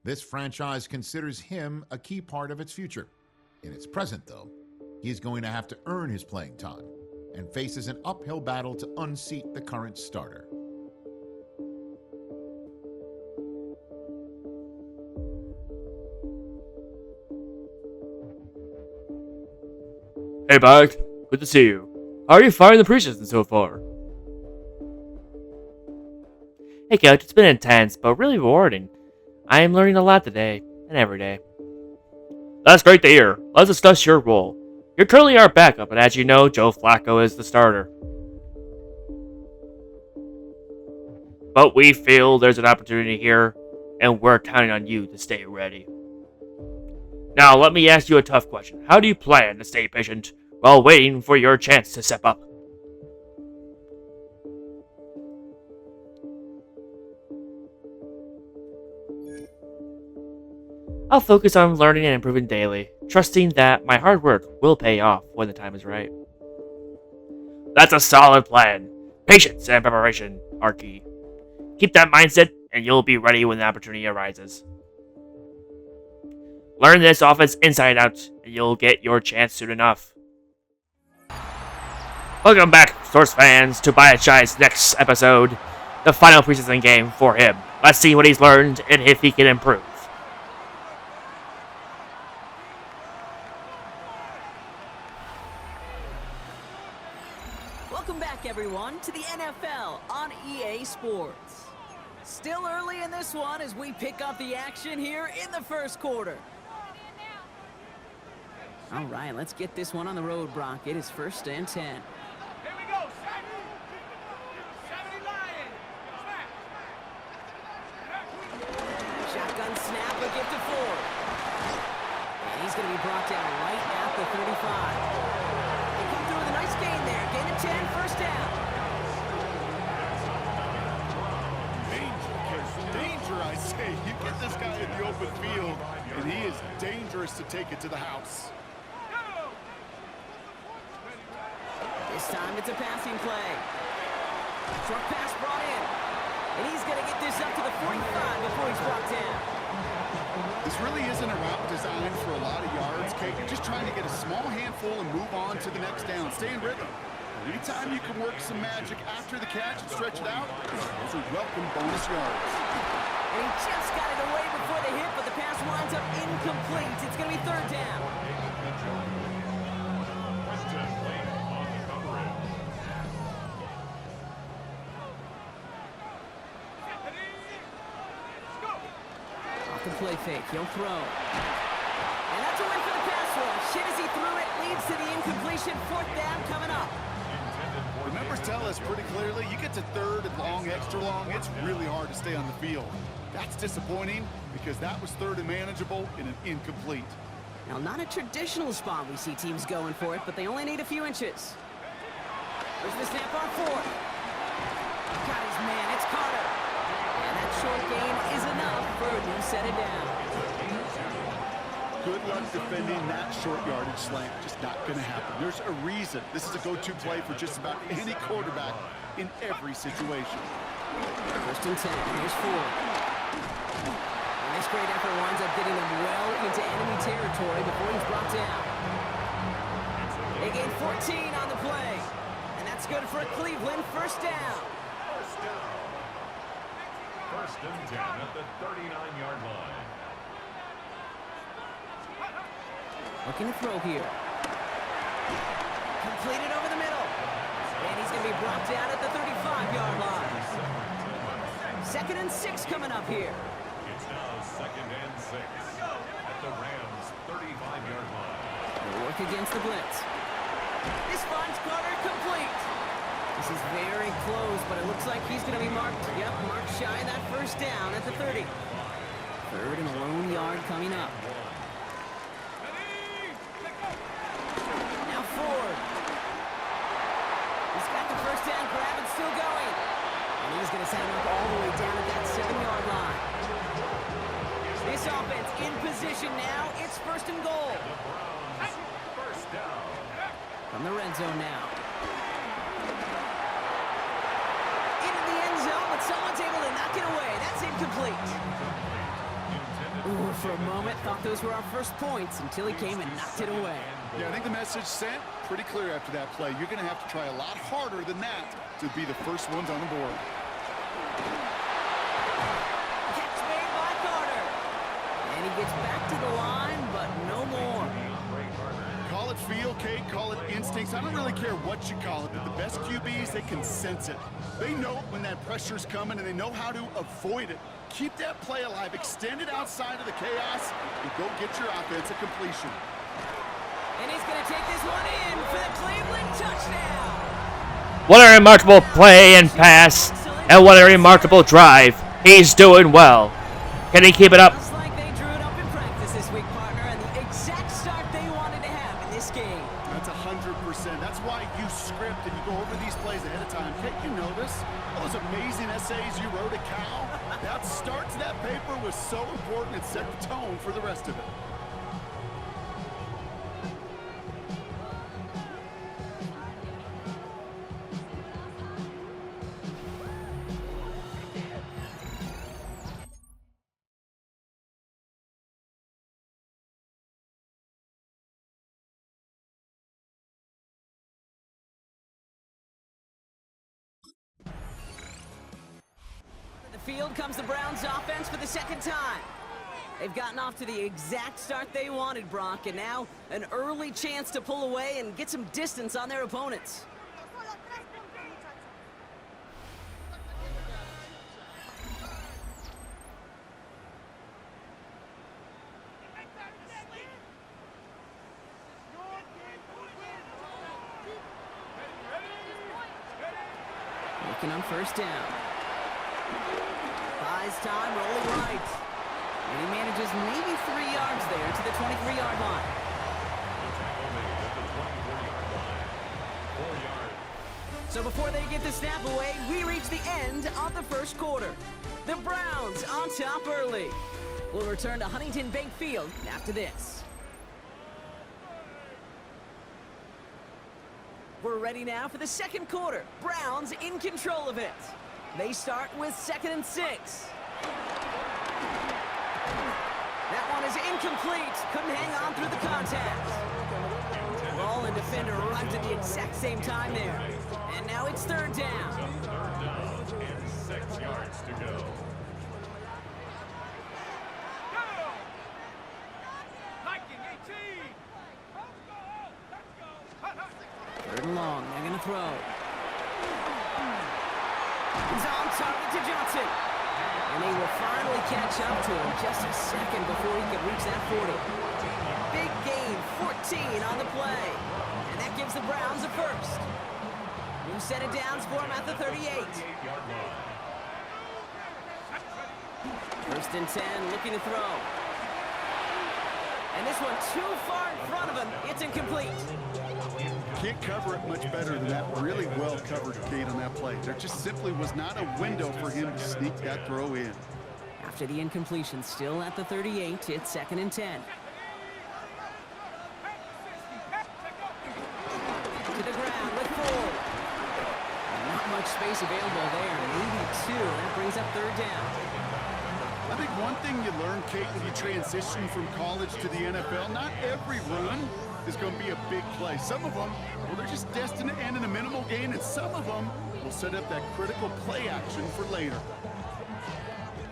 This franchise considers him a key part of its future. In its present, though, he's going to have to earn his playing time and faces an uphill battle to unseat the current starter. Hey, Biyyek. Good to see you. How are you finding the preseason so far? Hey, Coach. It's been intense, but really rewarding. I am learning a lot today and every day. That's great to hear. Let's discuss your role. You're currently our backup, and as you know, Joe Flacco is the starter. But we feel there's an opportunity here, and we're counting on you to stay ready. Now, let me ask you a tough question. How do you plan to stay patient while waiting for your chance to step up? I'll focus on learning and improving daily, trusting that my hard work will pay off when the time is right. That's a solid plan. Patience and preparation are key. Keep that mindset, and you'll be ready when the opportunity arises. Learn this offense inside out, and you'll get your chance soon enough. Welcome back, Source fans, to Biyyek's next episode, the final preseason game for him. Let's see what he's learned and if he can improve. Welcome back, everyone, to the NFL on EA Sports. Still early in this one as we pick up the action here in the first quarter. All right, let's get this one on the road, Brock. It is 1st and 10. Here we go, 70 Lions. Shotgun snap, a gift to Ford. And he's going to be brought down right at the 35. They come through with a nice gain there. Gain of 10, first down. Danger, I say. You get this guy in the open field, and he is dangerous to take it to the house. This time it's a passing play. Short pass brought in. And he's going to get this up to the 45 before he's brought down. This really isn't a route designed for a lot of yards, Kate. You're just trying to get a small handful and move on to the next down. Stay in rhythm. Anytime you can work some magic after the catch and stretch it out, those are welcome bonus yards. And he just got it away before the hit, but the pass winds up incomplete. It's going to be 3rd down. Play fake, he'll throw. And that's a win for the pass rush. Shit as he threw it, leads to the incompletion. 4th down coming up. The numbers tell us pretty clearly, you get to 3rd and long, extra long, it's really hard to stay on the field. That's disappointing because that was 3rd and manageable in an incomplete. Now, not a traditional spot we see teams going for it, but they only need a few inches. There's the snap on 4th. Got his man, it's Carter. And that short gain is enough for a new set it down. Good luck defending that short yardage slant. Just not going to happen. There's a reason this is a go-to play for just about any quarterback in every situation. 1st and 10. Here's Ford. And this great effort winds up getting him well into enemy territory before he's brought down. They gain 14 on the play. And that's good for Cleveland. 1st down. 1st and 10 at the 39-yard line. Looking to throw here. Completed over the middle. And he's going to be brought down at the 35-yard line. 2nd and 6 coming up here. It's now 2nd and 6 at the Rams' 35-yard line. They'll work against the blitz. This finds Carter complete. This is very close, but it looks like he's going to be marked. Yep, marked shy of that 1st down at the 30. 3rd and a lone yard coming up. Now Ford. He's got the 1st down grab and still going. And he's going to send him up all the way down at that 7-yard line. This offense in position now. It's 1st and goal. First down. From the red zone now. Into the end zone, but someone's able to knock it away. That's incomplete. for a moment, thought those were our first points until he came and knocked it away. Yeah, I think the message sent pretty clear after that play. You're going to have to try a lot harder than that to be the first ones on the board. Catch made by Carter. And he gets back to the line, but no more. Call it feel, Kate, call it instincts. I don't really care what you call it, but the best QBs, they can sense it. They know when that pressure's coming, and they know how to avoid it. Keep that play alive, extend it outside of the chaos, and go get your offense a completion. And he's going to take this one in for the Cleveland touchdown. What a remarkable play and pass, and what a remarkable drive. He's doing well. Can he keep it up? Looks like they drew it up in practice this week, partner, and the exact start they wanted to have in this game. That's 100%. That's why you script and you go over these plays ahead of time. Kate, you know this. All those amazing essays you wrote at Cal, that start to that paper was so important. It set the tone for the rest of it. Field comes the Browns offense for the second time. They've gotten off to the exact start they wanted, Brock, and now an early chance to pull away and get some distance on their opponents. Looking on first down. Buys time, rolling right. And he manages maybe 3 yards there to the 23-yard line. So before they get the snap away, we reach the end of the first quarter. The Browns on top early. We'll return to Huntington Bank Field after this. We're ready now for the second quarter. Browns in control of it. They start with 2nd and 6. That one is incomplete. Couldn't hang on through the contact. Ball and defender arrived at the exact same time there. And now it's 3rd down. 3rd down and 6 yards to go. Third and long. They're going to throw. He's on target to Johnson. And he will finally catch up to him just a second before he could reach that 40. Big gain, 14 on the play. And that gives the Browns a first. New set of downs for him at the 38. 1st and 10, looking to throw. And this one too far in front of him. It's incomplete. Can't cover it much better than that. Really well covered, Kate, on that play. There just simply was not a window for him to sneak that throw in. After the incompletion, still at the 38, it's 2nd and 10. To the ground with 4. Not much space available there. Maybe 2. That brings up 3rd down. I think one thing you learn, Kate, when you transition from college to the NFL, not every run is going to be a big play. Some of them, well, they're just destined to end in a minimal gain, and some of them will set up that critical play action for later.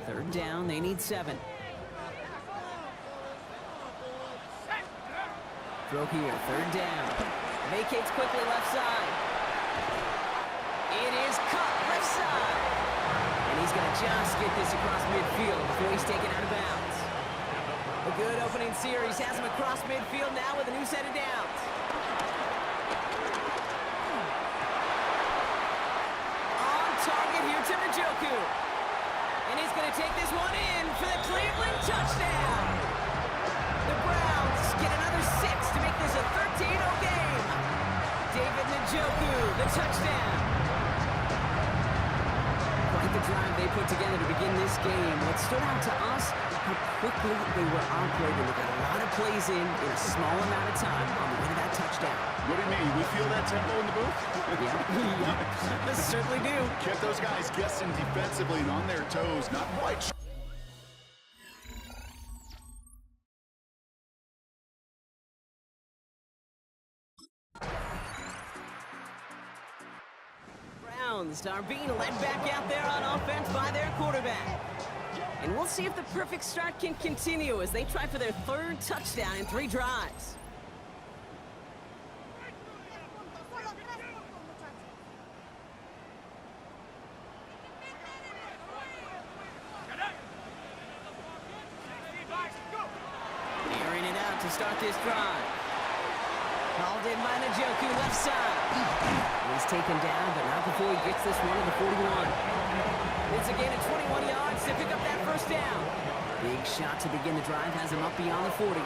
3rd down, they need 7. Throw here, 3rd down. Vacates quickly left side. It is caught left side. And he's going to just get this across midfield before he's taken out of bounds. A good opening series has him across midfield now with a new set of downs. On target here to Njoku. And he's going to take this one in for the Cleveland touchdown. The Browns get another 6 to make this a 13-0 game. David Njoku, the touchdown. Quite the drive they put together to begin this game. What stood out to us, how quickly they were operating. They got a lot of plays in a small amount of time on the way to that touchdown. What do you mean? We feel that tempo in the booth? Yeah, certainly do. Kept those guys guessing defensively and on their toes. Not quite sure. downs are being led back out there on offense by their quarterback. And we'll see if the perfect start can continue as they try for their third touchdown in 3 drives. Airing it out to start this drive. Hauled in by Njoku, left side. He's taken down, but not before he gets this one to the 41. It's a gain of 21 yards to pick up that first down. Big shot to begin the drive has him up beyond the 40. And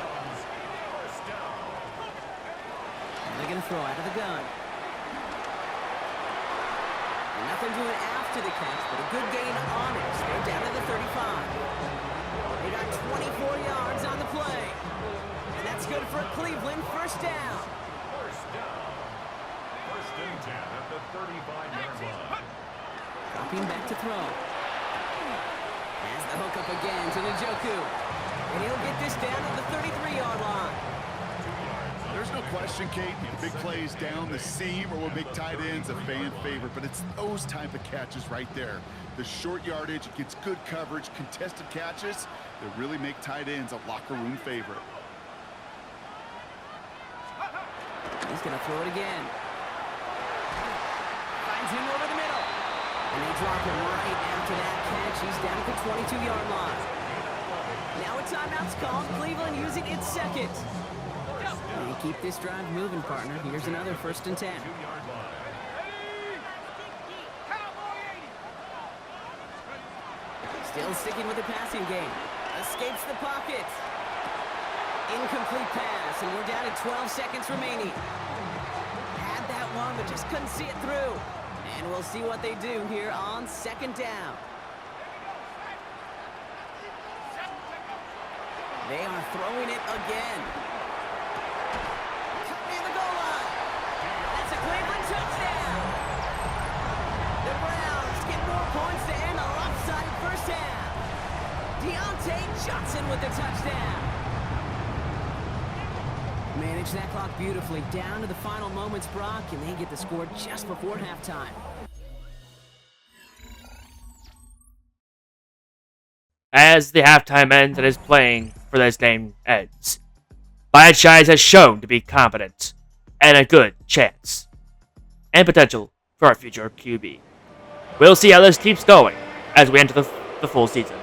they're going to throw out of the gun. And nothing doing after the catch, but a good gain on it. So they're down to the 35. They got 24 yards on the play. And that's good for Cleveland. First down. First and 10 at the 35-yard line. Dropping back to throw. Has the hook up again to Njoku. And he'll get this down at the 33-yard line. There's no question, Kate, the big plays down the seam or will make tight ends a fan favorite, but it's those type of catches right there. The short yardage, it gets good coverage, contested catches that really make tight ends a locker room favorite. He's going to throw it again. Finds him over the middle. And they drop him right after that catch. He's down at the 22-yard line. Now a timeout's called. Cleveland using its second. They keep this drive moving, partner. Here's another first and 10. Still sticking with the passing game. Escapes the pocket. Incomplete pass, and we're down to 12 seconds remaining. Had that one, but just couldn't see it through. And we'll see what they do here on second down. They are throwing it again. Cut near the goal line. That's a Cleveland touchdown. The Browns get more points to end a lopsided first half. Deontay Johnson with the touchdown. Manage that clock beautifully. Down to the final moments, Brock, and they get the score just before halftime. As the halftime ends and his playing for this game ends, franchise has shown to be competent and a good chance and potential for our future QB. We'll see how this keeps going as we enter the full season.